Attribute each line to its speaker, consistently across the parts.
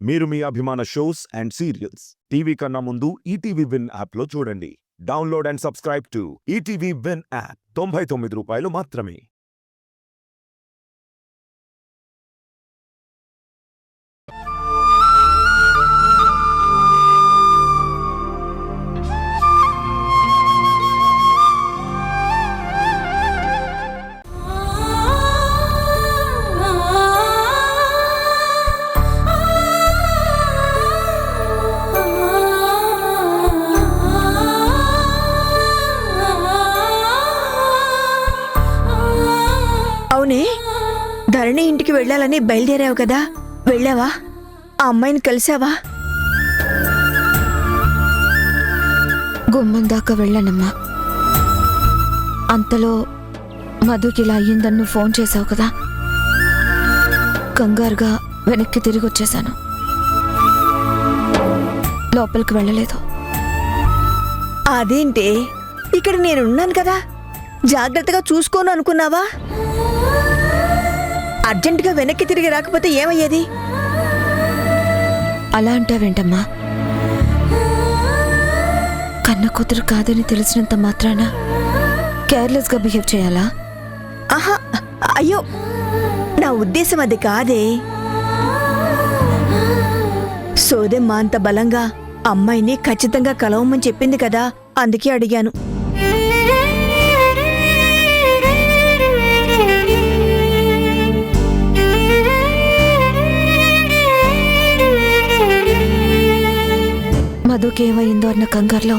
Speaker 1: మీరు మీ అభిమాన shows and serials TV కన్నా ముందు ఈటీవీ విన్ యాప్లో చూడండి. Download and subscribe to ETV win app. 99 రూపాయలు మాత్రమే.
Speaker 2: అవునే, ధరణి ఇంటికి వెళ్ళాలని బయలుదేరావు కదా, వెళ్ళావా? ఆ అమ్మాయిని కలిసావా?
Speaker 3: గుమ్మం దాకా వెళ్ళానమ్మా. అంతలో మధుకి ఇలా అయ్యిందని నువ్వు ఫోన్ చేసావు కదా, కంగారుగా వెనక్కి తిరిగి వచ్చేశాను. లోపలికి వెళ్ళలేదు.
Speaker 2: అదేంటి, ఇక్కడ నేనున్నాను కదా, జాగ్రత్తగా చూసుకోను అనుకున్నావా? అర్జెంటుగా వెనక్కి తిరిగి రాకపోతే ఏమయ్యేది?
Speaker 3: అలా అంటావేంటమ్మా? కన్న కూతురు కాదని తెలిసినంత మాత్రాన కేర్లెస్గా బిహేవ్ చేయాలా?
Speaker 2: ఆహా, అయ్యో, నా ఉద్దేశం అది కాదే. సోదెమ్మ అంత బలంగా అమ్మాయిని ఖచ్చితంగా కలవమని చెప్పింది కదా, అందుకే అడిగాను.
Speaker 3: మధుకేమైందో అన్న కంగారులో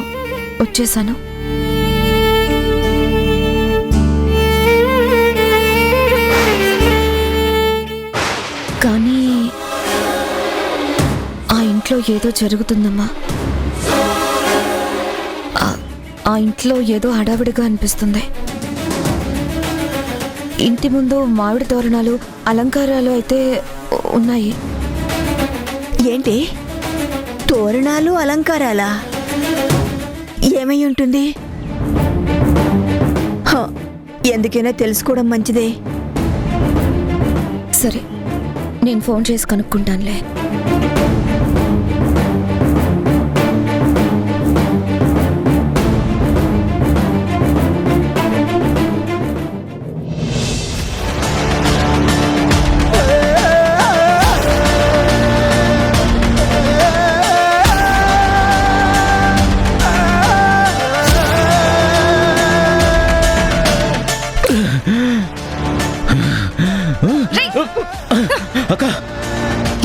Speaker 3: వచ్చేశాను. కానీ ఆ ఇంట్లో ఏదో జరుగుతుందమ్మా. ఆ ఇంట్లో ఏదో హడావిడిగా అనిపిస్తుంది. ఇంటి ముందు మామిడి తోరణాలు, అలంకారాలు అయితే ఉన్నాయి.
Speaker 2: ఏంటి, తోరణాలు అలంకారాలా? ఏమై ఉంటుంది? ఎందుకైనా తెలుసుకోవడం మంచిదే.
Speaker 3: సరే, నేను ఫోన్ చేసి కనుక్కుంటానులే.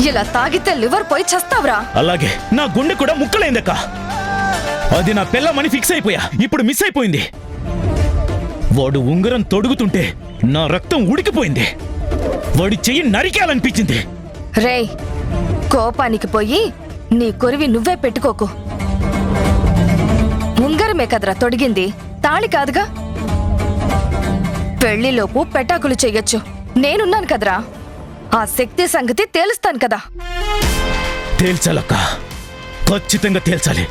Speaker 4: ఇలా తాగితే లివర్ పోయి చస్తావురా.
Speaker 5: అలాగే నా గుండె కూడా ముక్కలైందక్క. అది నా పిల్లమని ఫిక్స్ అయిపోయా, ఇప్పుడు మిస్ అయిపోయింది. వాడు ఉంగరం తొడుగుతుంటే నా రక్తం ఉడికిపోయింది. వాడి చెయ్యి నరికేయాలనిపించింది.
Speaker 4: రేయ్, కోపానికి పోయి నీ కొరివి నువ్వే పెట్టుకోకు. ఉంగరమే కదరా తొడిగింది, తాళి కాదుగా. పెళ్లిలోపు పెటాకులు చెయ్యొచ్చు, నేనున్నాను కదరా. ఆ శక్తి సంగతి తేలుస్తాను కదా.
Speaker 5: తేల్చాలక్క, ఖచ్చితంగా తేల్చాలి.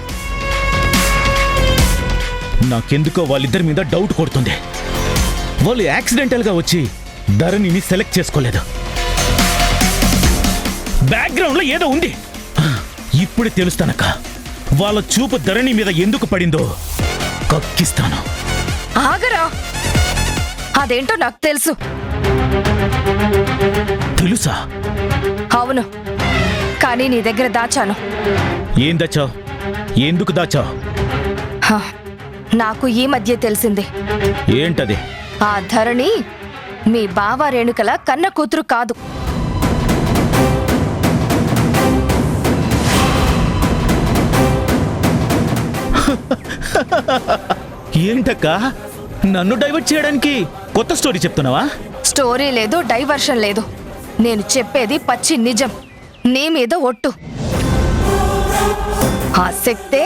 Speaker 5: నాకెందుకో వాళ్ళిద్దరి మీద డౌట్ కొడుతుంది. వాళ్ళు యాక్సిడెంటల్ గా వచ్చి ధరణిని సెలెక్ట్ చేసుకోలేదు. బ్యాక్గ్రౌండ్ లో ఏదో ఉంది. ఇప్పుడే తెలుస్తానక్క. వాళ్ళ చూపు ధరణి మీద ఎందుకు పడిందో కక్కిస్తాను.
Speaker 4: ఆగరా, అదేంటో నాకు తెలుసు.
Speaker 5: తెలుసా?
Speaker 4: అవును, కానీ నీ దగ్గర దాచాను.
Speaker 5: ఏం దాచావు? ఎందుకు దాచావు?
Speaker 4: నాకు ఈ మధ్య తెలిసింది.
Speaker 5: ఏంటది?
Speaker 4: ఆ ధరణి మీ బావ రేణుకల కన్న కూతురు కాదు.
Speaker 5: ఏంటక్క, నన్ను డైవర్ట్ చేయడానికి కొత్త స్టోరీ చెప్తున్నావా?
Speaker 4: స్టోరీ లేదు, డైవర్షన్ లేదు. నేను చెప్పేది పచ్చి నిజం, నీ మీద ఒట్టు. ఆ శక్తే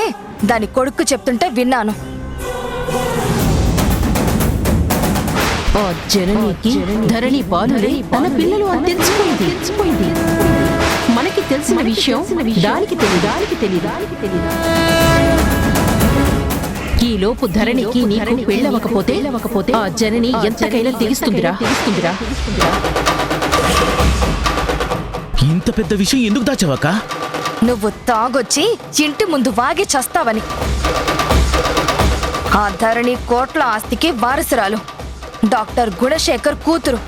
Speaker 4: దాని కొడుకు చెప్తుంటే విన్నాను.
Speaker 6: ఆ జననికి ధరణి బాలులే తన పిల్లలు అని తెలిసిపోయింది. మనకి తెలిసిన విషయం దానికి తెలియదు. ఈ లోపు ధరణికి నీకు పెళ్ళవకపోతే ఆ జనని ఎంతకైనా తెగిస్తుందిరా.
Speaker 5: ఇంత పెద్ద విషయం ఎందుకు దాచావక్క?
Speaker 4: నువ్వు తాగొచ్చి ఇంటి ముందు వాగి చస్తావని. ఆ ధరణి కోట్ల ఆస్తికి వారసురాలు, డాక్టర్ గుణశేఖర్ కూతురు.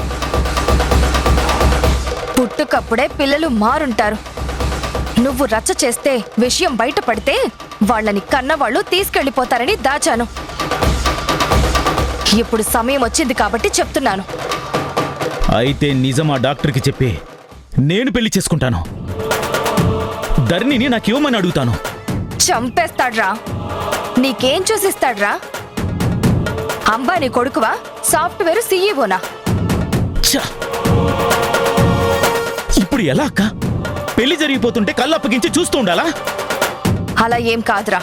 Speaker 4: పుట్టుకప్పుడే పిల్లలు మారుంటారు. నువ్వు రచ్చ చేస్తే విషయం బయటపడితే వాళ్ళని కన్నవాళ్ళు తీసుకెళ్లిపోతారని దాచాను. ఇప్పుడు సమయం వచ్చింది కాబట్టి చెప్తున్నాను.
Speaker 5: అయితే నిజమా డాక్టర్కి చెప్పి నేను పెళ్లి చేసుకుంటాను. ధరణిని నాకివ్వమని అడుగుతాను.
Speaker 4: చంపేస్తాడ్రా. నీకేం చూసిస్తాడ్రా? అంబానీ కొడుకువా? సాఫ్ట్వేర్ సీఈఓనా?
Speaker 5: ఛ! ఇప్పుడు ఎలా అక్క? పెళ్లి జరిగిపోతుంటే కళ్ళు అప్పగించి చూస్తూ ఉండాలా?
Speaker 4: అలా ఏం కాదురా.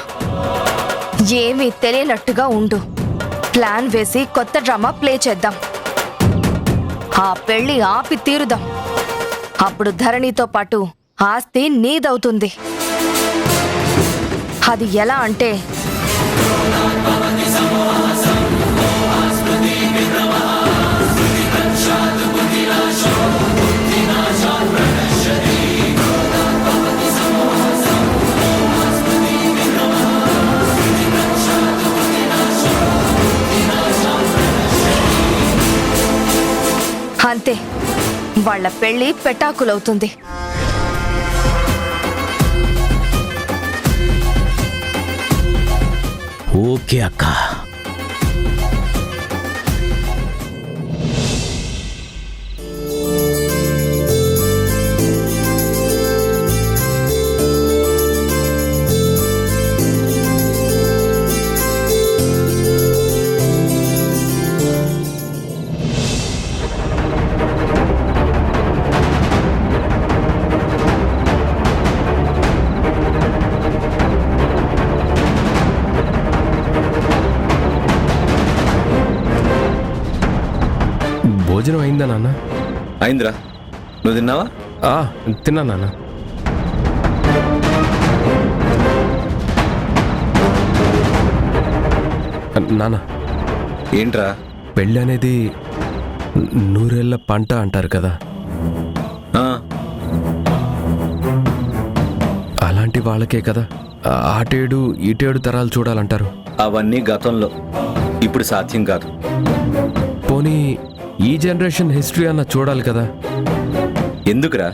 Speaker 4: ఏమీ తెలియనట్టుగా ఉండు. ప్లాన్ వేసి కొత్త డ్రామా ప్లే చేద్దాం. ఆ పెళ్లి ఆపి తీరుదాం. అప్పుడు ధరణితో పాటు ఆస్తి నీదవుతుంది. అది ఎలా అంటే, అంతే, వాళ్ళ పెళ్లి పెటాకులవుతుంది.
Speaker 5: ఓకే అక్క.
Speaker 7: భోజనం అయిందా నాన్న?
Speaker 8: అయిందిరా, నువ్వు తిన్నావా?
Speaker 7: తిన్నా నాన్న. నాన్న,
Speaker 8: ఏంట్రా?
Speaker 7: పెళ్ళి అనేది నూరేళ్ల పంట అంటారు కదా,
Speaker 8: ఆ,
Speaker 7: అలాంటి వాళ్ళకే కదా ఆటేడు ఈటేడు తరాలు చూడాలంటారు.
Speaker 8: అవన్నీ గతంలో, ఇప్పుడు సాధ్యం కాదు.
Speaker 7: పోనీ ఈ జనరేషన్ హిస్టరీ అన్న చూడాలి కదా.
Speaker 8: ఎందుకురా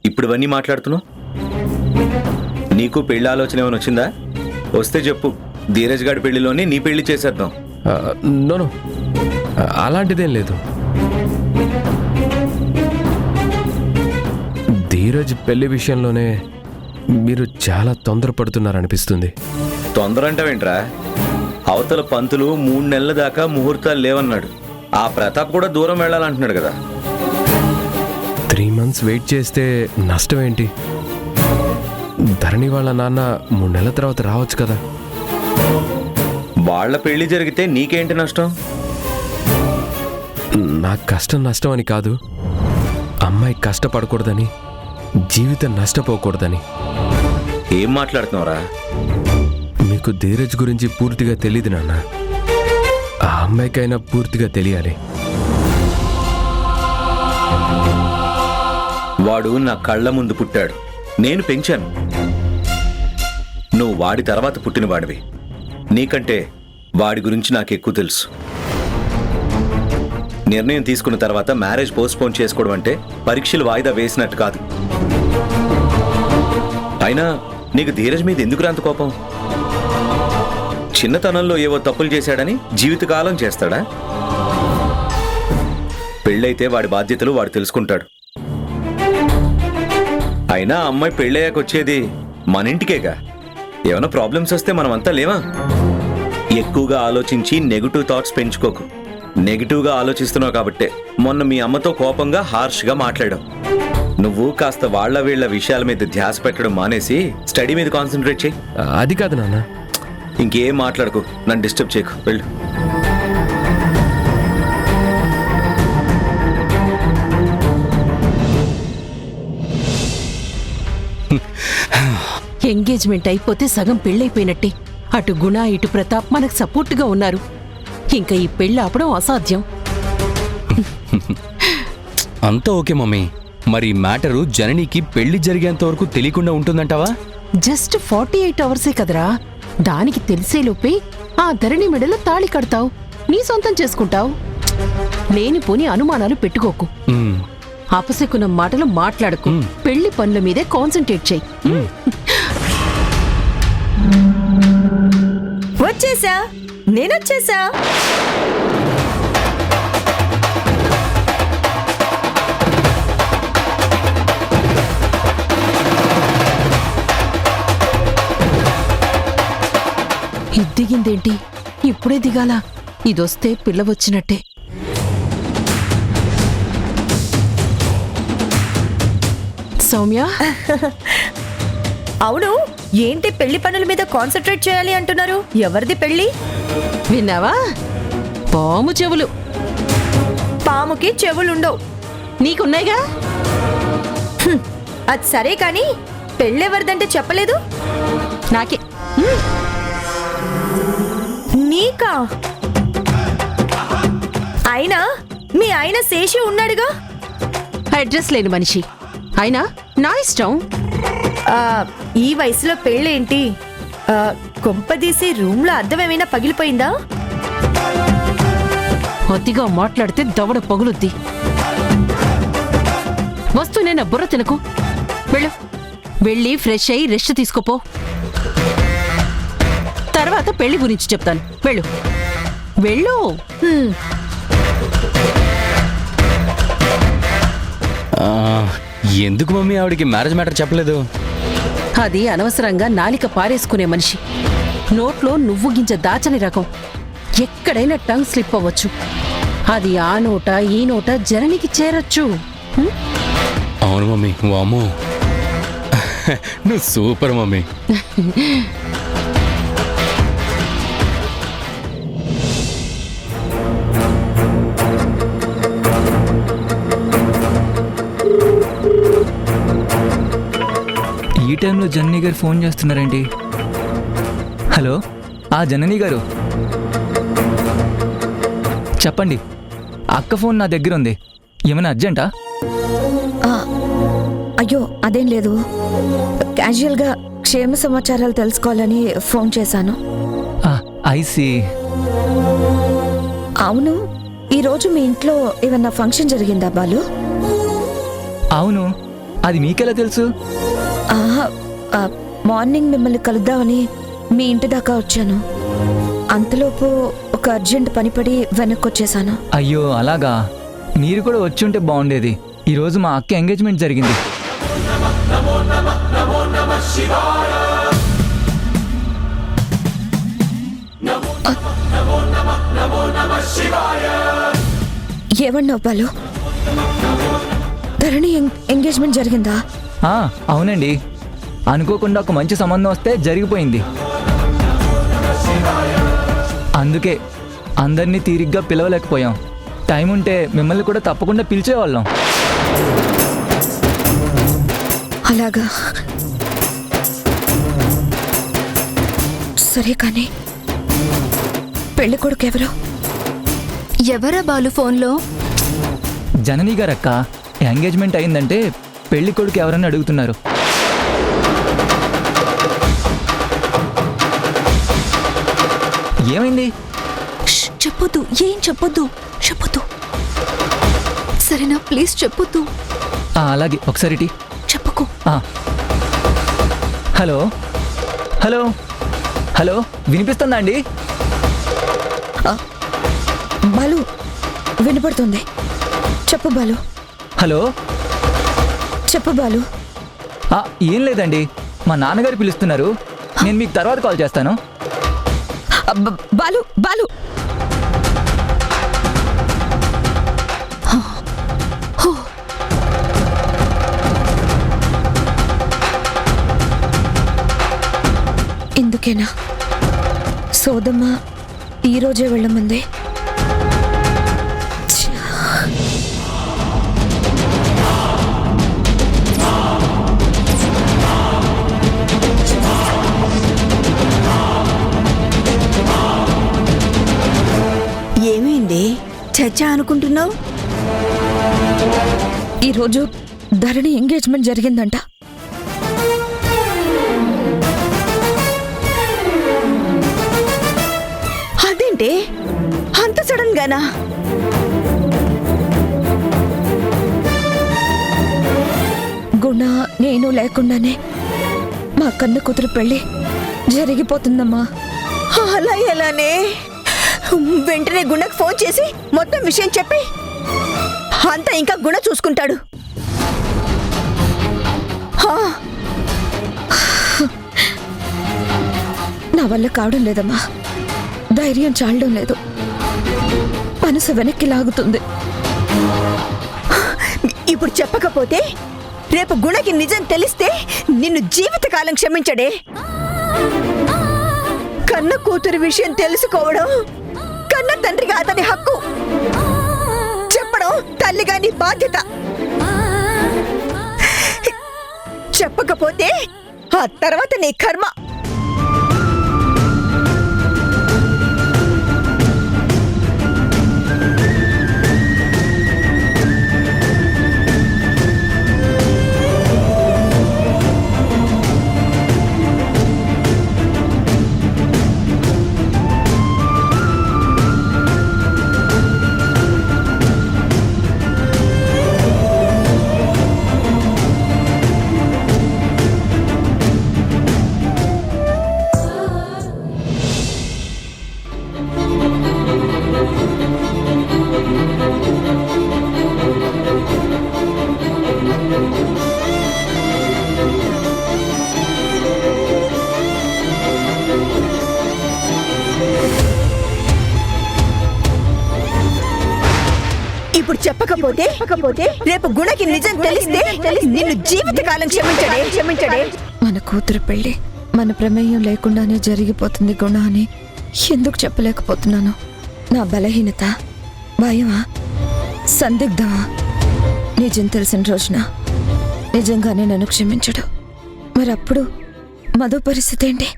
Speaker 8: ఇప్పుడు ఇవన్నీ మాట్లాడుతున్నావు? నీకు పెళ్లి ఆలోచన ఏమైనా వచ్చిందా? వస్తే చెప్పు, ధీరజ్ గారి పెళ్లిలోనే నీ పెళ్లి చేసేద్దాం.
Speaker 7: నోనో, అలాంటిదేం లేదు. ధీరజ్ పెళ్లి విషయంలోనే మీరు చాలా తొందరపడుతున్నారనిపిస్తుంది.
Speaker 8: తొందర అంటావేంట్రా? అవతల పంతులు 3 నెలల దాకా ముహూర్తాలు లేవన్నాడు. ఆ ప్రతాప్ కూడా దూరం వెళ్ళాలంటున్నాడు కదా.
Speaker 7: 3 months వెయిట్ చేస్తే నష్టం ఏంటి? ధరణి వాళ్ళ నాన్న 3 నెలల తర్వాత రావచ్చు కదా.
Speaker 8: వాళ్ళ పెళ్లి జరిగితే నీకేంటి నష్టం?
Speaker 7: నాకు కష్టం నష్టం అని కాదు, అమ్మాయి కష్టపడకూడదని, జీవితం నష్టపోకూడదని.
Speaker 8: ఏం మాట్లాడుతున్నావురా?
Speaker 7: మీకు ధీరజ్ గురించి పూర్తిగా తెలియదు నాన్న. ఆ అమ్మాయికైనా పూర్తిగా తెలియాలి.
Speaker 8: వాడు నా కళ్ళ ముందు పుట్టాడు, నేను పెంచాను. నువ్వు వాడి తర్వాత పుట్టిన వాడివి. నీకంటే వాడి గురించి నాకు ఎక్కువ తెలుసు. నిర్ణయం తీసుకున్న తర్వాత మ్యారేజ్ పోస్ట్పోన్ చేసుకోవడం అంటే పరీక్షలు వాయిదా వేసినట్టు కాదు. అయినా నీకు ధీరజ్ మీద ఎందుకు అంత కోపం? చిన్నతనంలో ఏవో తప్పులు చేశాడని జీవితకాలం చేస్తాడా? పెళ్ళైతే వాడి బాధ్యతలు వాడు తెలుసుకుంటాడు. అయినా అమ్మాయి పెళ్ళయ్యాక వచ్చేది మన ఇంటికేగా. ఏమైనా ప్రాబ్లమ్స్ వస్తే మనమంతా లేవా? ఎక్కువగా ఆలోచించి నెగిటివ్ థాట్స్ పెంచుకోకు. నెగిటివ్గా ఆలోచిస్తున్నావు కాబట్టే మొన్న మీ అమ్మతో కోపంగా హార్ష్గా మాట్లాడావు. నువ్వు కాస్త వాళ్ళ వీళ్ళ విషయాల మీద ధ్యాస పెట్టడం మానేసి స్టడీ మీద కాన్సన్ట్రేట్ చేయి.
Speaker 7: అది కాదు నాన్న.
Speaker 8: ఇంకేం మాట్లాడుకో, నన్ను డిస్టర్బ్ చేయకు, వెళ్ళు.
Speaker 6: ఎంగేజ్మెంట్ అయిపోతే సగం పెళ్ళైపోయినట్టే. అటు గుణ ఇటు ప్రతాప్ మనకు సపోర్ట్గా ఉన్నారు. ఇంకా ఈ పెళ్ళి ఆపడం అసాధ్యం.
Speaker 9: అంతా ఓకే మమ్మీ,
Speaker 7: మరి మ్యాటరు జననికి పెళ్లి జరిగేంత వరకు తెలియకుండా ఉంటుందంటావా?
Speaker 6: జస్ట్ 48 అవర్సే కదరా, దానికి తెలిసేలోపే ఆ ధరణి మెడలో తాళి కడతావు, నీ సొంతం చేసుకుంటావు. లేనిపోని అనుమానాలు పెట్టుకోకు,
Speaker 7: మ్మ్.
Speaker 6: అపశకునం మాటలు మాట్లాడకు, పెళ్లి పనుల మీదే కాన్సంట్రేట్ చెయ్యి.
Speaker 2: వచ్చేసా, నేనొచ్చేసా.
Speaker 6: ఇది దిగిందేంటి? ఇప్పుడే దిగాల? ఇదొస్తే పిల్ల వచ్చినట్టే. సౌమ్య,
Speaker 2: అవును, ఏంటి పెళ్లి పనుల మీద కాన్సన్ట్రేట్ చేయాలి అంటున్నారు? ఎవరిది పెళ్లి?
Speaker 6: విన్నావా? పాము చెవులు.
Speaker 2: పాముకి చెవులుండవు.
Speaker 6: నీకున్నాయిగా.
Speaker 2: అది సరే కాని పెళ్ళెవరిదంటే చెప్పలేదు.
Speaker 6: నాకే.
Speaker 2: నీకా? అయినా మీ ఆయన శేషి ఉన్నాడుగా.
Speaker 6: అడ్రస్ లేని మనిషి అయినా నా ఇష్టం.
Speaker 2: ఆ, ఈ వయసులో పెళ్ళేంటి? కొంపదీసి రూమ్ లో అద్దం ఏమైనా పగిలిపోయిందా?
Speaker 6: అతిగా మాట్లాడితే దవడ పగులుద్ది. వస్తూనే నా బుర్ర తినకు. వెళ్ళు, వెళ్ళి ఫ్రెష్ అయ్యి రెస్ట్ తీసుకోపో. తర్వాత పెళ్లి గురించి చెప్తాను. వెళ్ళు వెళ్ళు.
Speaker 7: ఆ, ఎందుకు మమ్మీ ఆవిడికి మ్యారేజ్ మ్యాటర్ చెప్పలేదు?
Speaker 6: అది అనవసరంగా నాలిక పారేసుకునే మనిషి. నోట్లో నువ్వు గింజ దాచని రకం. ఎక్కడైనా టంగ్ స్లిప్ అవ్వచ్చు. అది ఆ నోట ఈ నోట జననికి చేరొచ్చు.
Speaker 7: అవును మమ్మీ. వామ్మో, నువ్వు సూపర్ మమ్మీ.
Speaker 9: ఈ టైంలో జనని గారు ఫోన్ చేస్తున్నారేంటి? హలో, జనని గారు చెప్పండి. అక్క ఫోన్ నా దగ్గర ఉంది. ఏమైనా అర్జెంటా?
Speaker 3: అయ్యో అదేం లేదు, క్యాజువల్గా క్షేమ సమాచారాలు తెలుసుకోవాలని ఫోన్ చేశాను.
Speaker 9: ఐసి.
Speaker 3: అవును, ఈరోజు మీ ఇంట్లో ఏమన్నా ఫంక్షన్ జరిగిందా బాలు?
Speaker 9: అవును, అది మీకెలా తెలుసు?
Speaker 3: మార్నింగ్ మిమ్మల్ని కలుద్దామని మీ ఇంటి దాకా వచ్చాను. అంతలోపు ఒక అర్జెంట్ పనిపడి వెనక్కొచ్చేసాను.
Speaker 9: అయ్యో అలాగా, మీరు కూడా వచ్చి ఉంటే బాగుండేది. ఈరోజు మా అక్క ఎంగేజ్మెంట్ జరిగింది.
Speaker 3: ఏమన్నావు బాలు? ధరణి ఎంగేజ్మెంట్ జరిగిందా?
Speaker 9: అవునండి, అనుకోకుండా ఒక మంచి సంబంధం వస్తే జరిగిపోయింది. అందుకే అందరినీ తీరిగ్గా పిలవలేకపోయాం. టైం ఉంటే మిమ్మల్ని కూడా తప్పకుండా పిలిచేవాళ్ళం.
Speaker 3: అలాగా, సరే కానీ పెళ్లి కొడుకు ఎవరు?
Speaker 4: ఎవరా బాలు ఫోన్లో?
Speaker 9: జనని గారక్క, ఎంగేజ్మెంట్ అయిందంటే పెళ్లి కొడుకు ఎవరని అడుగుతున్నారు. ఏమైంది?
Speaker 3: చెప్పొద్దు, ఏం చెప్పొద్దు, చెప్పొద్దు.
Speaker 4: సరేనా, ప్లీజ్ చెప్పొద్దు.
Speaker 9: అలాగే, ఒకసారి ఇటీ.
Speaker 3: చెప్పకు.
Speaker 9: హలో హలో హలో, వినిపిస్తుందా అండి?
Speaker 3: బాలు, వినపడుతుంది. చెప్పు బాలు.
Speaker 9: హలో,
Speaker 3: చెప్పు బాలు.
Speaker 9: ఏం లేదండి, మా నాన్నగారు పిలుస్తున్నారు. నేను మీకు తర్వాత కాల్ చేస్తాను.
Speaker 3: బాలు బాలు, ఇందుకేనా సోదమ్మ ఈరోజే వెళ్ళమంది?
Speaker 2: ఏమైంది? చచ్చా అనుకుంటున్నావు?
Speaker 3: ఈరోజు ధరణి ఎంగేజ్మెంట్ జరిగిందంట.
Speaker 2: అదేంటి అంత సడన్ గానా?
Speaker 3: గుణ నేను లేకుండానే మా కన్న కూతురు పెళ్లి జరిగిపోతుందమ్మా.
Speaker 2: అలా ఎలానే? వెంటనే గుణకు ఫోన్ చేసి మొత్తం విషయం చెప్పి అంతా ఇంకా గుణ చూసుకుంటాడు.
Speaker 3: నా వల్ల కావడం లేదమ్మా. ధైర్యం చాలడం లేదు. మనసు వెనక్కి లాగుతుంది.
Speaker 2: ఇప్పుడు చెప్పకపోతే రేపు గుణకి నిజం తెలిస్తే నిన్ను జీవితకాలం క్షమించడే. కన్న కూతురు విషయం తెలుసుకోవడం కన్న తండ్రిగా అతని హక్కు. చెప్పడం తల్లిగా నీ బాధ్యత. చెప్పకపోతే ఆ తర్వాత నీ కర్మ. ఇప్పుడు చెప్పకపోతే రేపు గుణకి నిజం తెలిస్తే నిన్ను జీవితకాలం క్షమించడే.
Speaker 3: మన కూతురు పెళ్లి మన ప్రమేయం లేకుండానే జరిగిపోతుంది గుణ అని ఎందుకు చెప్పలేకపోతున్నాను? నా బలహీనత, భయమా, సందిగ్ధమా? నిజం తెలిసిన రోజున నిజంగానే నన్ను క్షమించడు. మరి అప్పుడు మధు పరిస్థితి ఏంటి?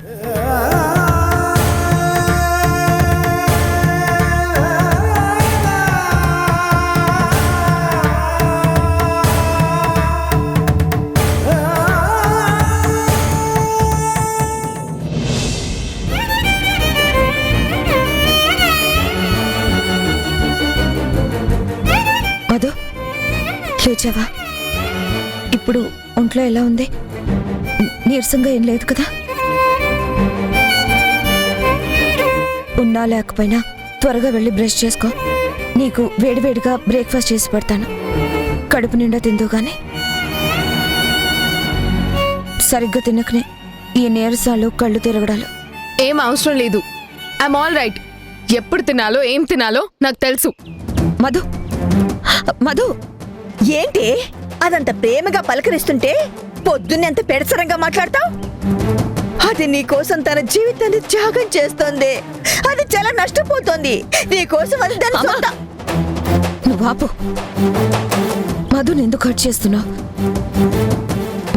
Speaker 3: మధు, లేచావా? ఇప్పుడు ఒంట్లో ఎలా ఉంది? నీరసంగా ఏం లేదు కదా? ఉన్నా లేకపోయినా త్వరగా వెళ్ళి బ్రష్ చేసుకో. నీకు వేడివేడిగా బ్రేక్ఫాస్ట్ చేసి పెడతాను. కడుపు నిండా తిందు గాని. సరిగ్గా తినకనే ఈ నీరసాలు, కళ్ళు తిరగడాలు.
Speaker 4: ఏం అవసరం లేదు. I'm all right. ఎప్పుడు తినాలో ఏం తినాలో నాకు తెలుసు.
Speaker 3: మధు, మధు,
Speaker 2: ఏంటి అదంత ప్రేమగా పలకరిస్తుంటే పొద్దున్నే అంత పెడసరంగా మాట్లాడతావు? అది నీకోసం తన జీవితాన్ని త్యాగం చేస్తోంది. అది చాలా నష్టపోతోంది. నీకోసం అది దాని సొంత.
Speaker 3: నువ్వు ఆపు. మధుని ఎందుకు హర్ట్ చేస్తున్నావు?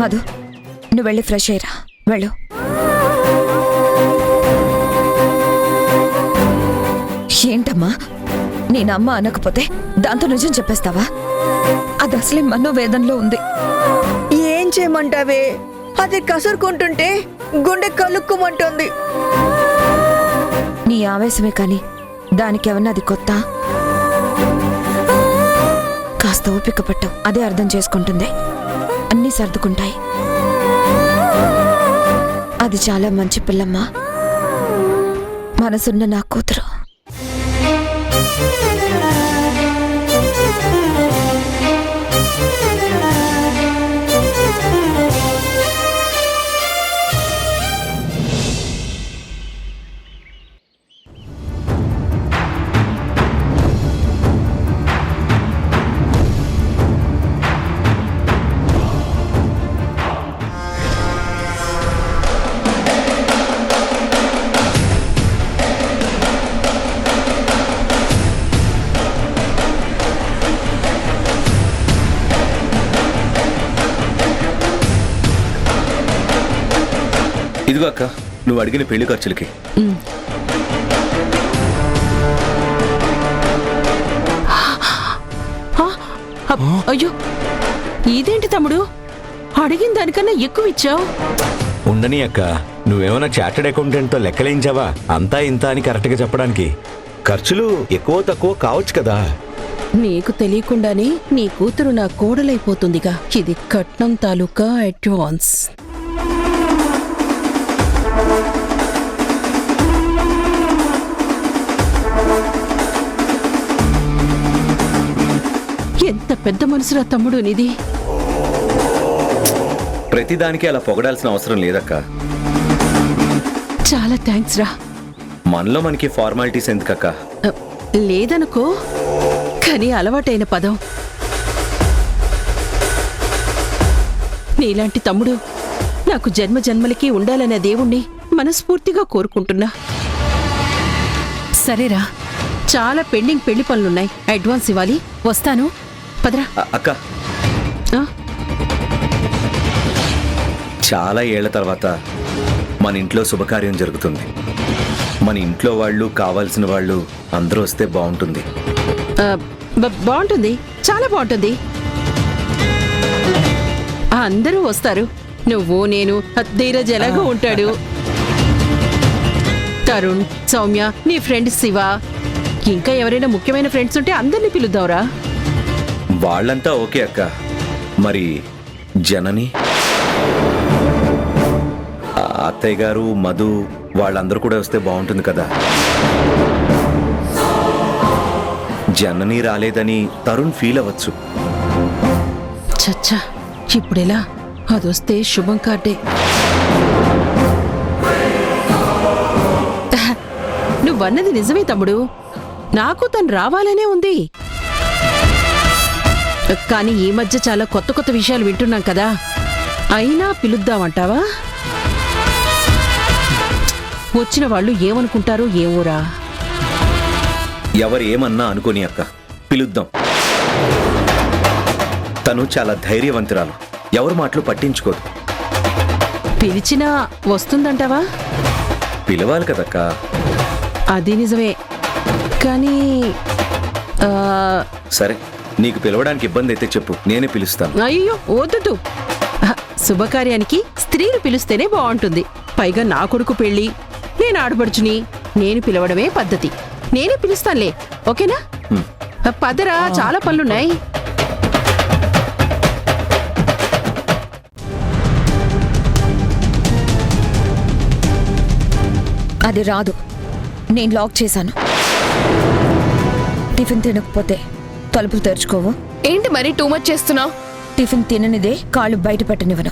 Speaker 3: మధు, నువ్వు వెళ్ళి ఫ్రెష్ అయ్యిరా. వెళ్ళు. ఏంటమ్మా, నేనమ్మ అనకపోతే దాంతో నిజం చెప్పేస్తావా? అది అసలే మనోవేదనలో ఉంది.
Speaker 2: ఏం చేయమంటావే? అది కసురుకుంటుంటే గుండె కలుక్కుమంటోంది.
Speaker 3: నీ ఆవేశమే కానీ దానికేమన్నా అది కొత్త? కాస్త ఓపిక పట్టు. అదే అర్థం చేసుకుంటుంది. అన్నీ సర్దుకుంటాయి. అది చాలా మంచి పిల్లమ్మా. మనసున్న నా కూతురు.
Speaker 8: ఇదిగో అక్క, నువ్వు అడిగిన పెళ్లి ఖర్చులకి.
Speaker 6: అయ్యో, ఇదేంటి తమ్ముడు, అడిగిన దానికన్నా ఎక్కువ ఇచ్చావు.
Speaker 8: ఉండని అక్క, నువ్వేమైనా చార్టెడ్ అకౌంటెంట్తో లెక్కలేంచావా? అంతా ఇంత అని కరెక్ట్గా చెప్పడానికి ఖర్చులు ఎక్కువ తక్కువ కావచ్చు కదా.
Speaker 6: నీకు తెలియకుండానే నీ కూతురు నా కోడలైపోతుందిగా. ఇది కట్నం తాలూకా అడ్వాన్స్. ఎంత పెద్ద మనసురా తమ్ముడు నీది.
Speaker 8: ప్రతిదానికి అలా పొగడాల్సిన అవసరం లేదక్క.
Speaker 6: చాలా థ్యాంక్స్ రా.
Speaker 8: మనలో మనకి ఫార్మాలిటీస్ ఎందుకక్క?
Speaker 6: లేదనుకో, కానీ అలవాటైన పదం. నీలాంటి తమ్ముడు నాకు జన్మ జన్మలకి ఉండాలనే దేవుణ్ణి మనస్ఫూర్తిగా కోరుకుంటున్నా. సరేరా, చాలా పెండింగ్ పెళ్లి పనులున్నాయి, అడ్వాన్స్ ఇవ్వాలి. వస్తాను, పదరా.
Speaker 8: అక్క,
Speaker 6: ఆ?
Speaker 8: చాలా ఏళ్ల తర్వాత మన ఇంట్లో శుభకార్యం జరుగుతుంది. మన ఇంట్లో వాళ్ళు, కావాల్సిన వాళ్ళు అందరూ వస్తే బాగుంటుంది.
Speaker 6: బాగుంటుంది, చాలా బాగుంటుంది. అందరూ వస్తారు. నువ్వు, నేను, ధీరజ్ ఎలాగో ఉంటాడు, తరుణ్, సౌమ్య, నీ ఫ్రెండ్ శివ, ఇంకా ఎవరైనా ముఖ్యమైన ఫ్రెండ్స్ ఉంటే అందరినీ పిలుద్దాంరా.
Speaker 8: వాళ్ళంతా ఓకే అక్క. మరి జనని, అత్తయ్య గారు, మధు వాళ్ళందరూ కూడా వస్తే బాగుంటుంది కదా. జనని రాలేదని తరుణ్ ఫీల్ అవ్వచ్చు.
Speaker 6: చచ్చా, ఇప్పుడెలా? అదొస్తే శుభం కార్డే. నువ్వన్నది నిజమే తమ్ముడు, నాకు తను రావాలనే ఉంది. కానీ ఈ మధ్య చాలా కొత్త కొత్త విషయాలు వింటున్నాం కదా, అయినా పిలుద్దామంటావా? వచ్చిన వాళ్ళు ఏమనుకుంటారో ఏమోరా.
Speaker 8: ఎవరు ఏమన్నా అనుకోని అక్క, పిలుద్దాం. తను చాలా ధైర్యవంతురాలు, ఎవరి మాటలు పట్టించుకోదు.
Speaker 6: పిలిచినా వస్తుందంటావా?
Speaker 8: పిలవాలి కదక్క.
Speaker 6: అది నిజమే, కానీ
Speaker 8: సరే, నీకు పిలవడానికి ఇబ్బంది అయితే చెప్పు, నేనే పిలుస్తాను.
Speaker 6: అయ్యో వద్దు. శుభకార్యానికి స్త్రీలు పిలుస్తేనే బాగుంటుంది. పైగా నా కొడుకు పెళ్లి, నేను ఆడపడుచుని, నేను పిలవడమే పద్ధతి. నేనే పిలుస్తానులే, ఓకేనా? పదరా, చాలా పనులున్నాయి.
Speaker 3: అది రాదు, నేను లాక్ చేశాను. టిఫిన్ తినకపోతే తలుపులు తెరుచుకోవు.
Speaker 4: ఏంటి మరి టూ మచ్ చేస్తున్నావు?
Speaker 3: టిఫిన్ తిననిదే కాళ్ళు బయట పెట్టనివ్వను.